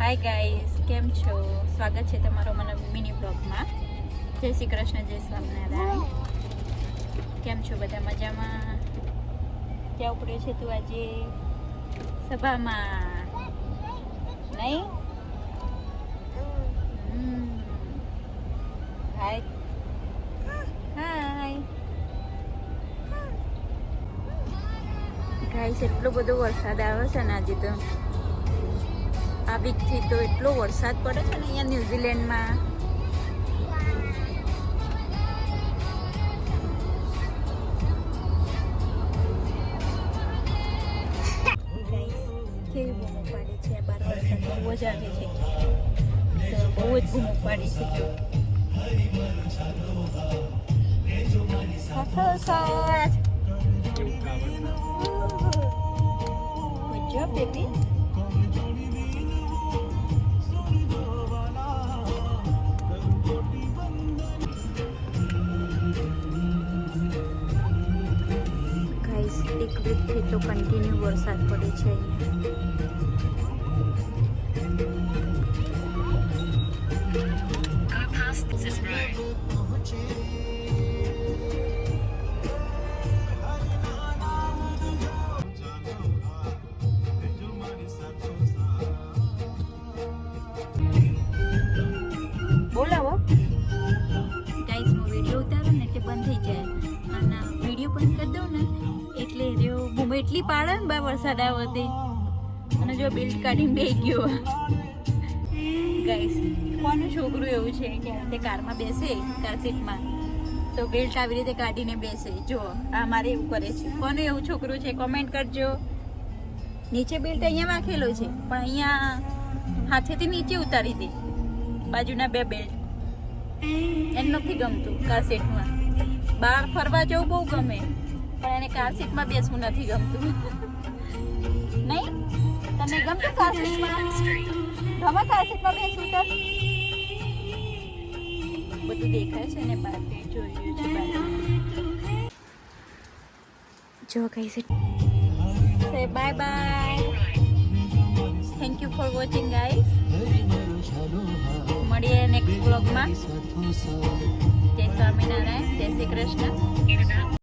Hi guys, કેમ છો? સ્વાગત છે તમારો મને મિની બ્લોગમાં. જય શ્રી કૃષ્ણ, જય સ્વામિનારાયણ. કેમ છો બધા? મજામાં? ક્યાં ઉપડ્યો છે તું આજે? સભામાં નહીં? હાય હાય ગાઈસ, એટલો બધો વરસાદ આવે છે ને આજે. તો આ વીકથી તો એટલો વરસાદ પડે છે ને અહીંયા ન્યુઝીલેન્ડમાં. કેવી બૂમો પાડી છે આ બાર. વરસાદ બહુ જ આવે છે તો બહુ જ બૂમો પાડી છે. Good job, baby. Guys, એક વીકથી તો કન્ટિન્યુ વરસાદ પડે છે બોલાવો ગાઈસ. હું વિડીયો ઉતારું ને એટલે બંધ થઈ જાય અને વિડીયો બંધ કરી દઉં ને એટલે બૂમ એટલી પાડે ને બા વરસાદ આવતી. અને જો બિલ્ડ કાઢીને બે ગયો ગાઈસ. કોનું છોકરું એવું છે કે તે કારમાં બેસે, કાર સીટમાં, તો બેલ્ટ આવી રીતે કાઢીને બેસે? જો આ મારે એવું કરે છે. કોનું એવું છોકરું છે કોમેન્ટ કરજો. નીચે બેલ્ટ અહીંયા રાખેલો છે પણ અહીંયા હાથેથી નીચે ઉતારી દે બાજુના બે બેલ્ટ. એને નથી ગમતું કાર સીટમાં. બહાર ફરવા જવું બહુ ગમે પણ એને કાર સીટમાં બેસવું નથી ગમતું. નહીં તને ગમતું કાર સીટમાં? ગમે કાર સીટમાં બેસવું? તો બધું દેખાય છે ને બહાર જોઈ રહ્યું છે બહાર. જો કઈ છે. સે bye bye. Thank you for watching guys. મળીએ નેક્સ્ટ બ્લોગમાં. જય સ્વામિનારાયણ, જય શ્રી કૃષ્ણ.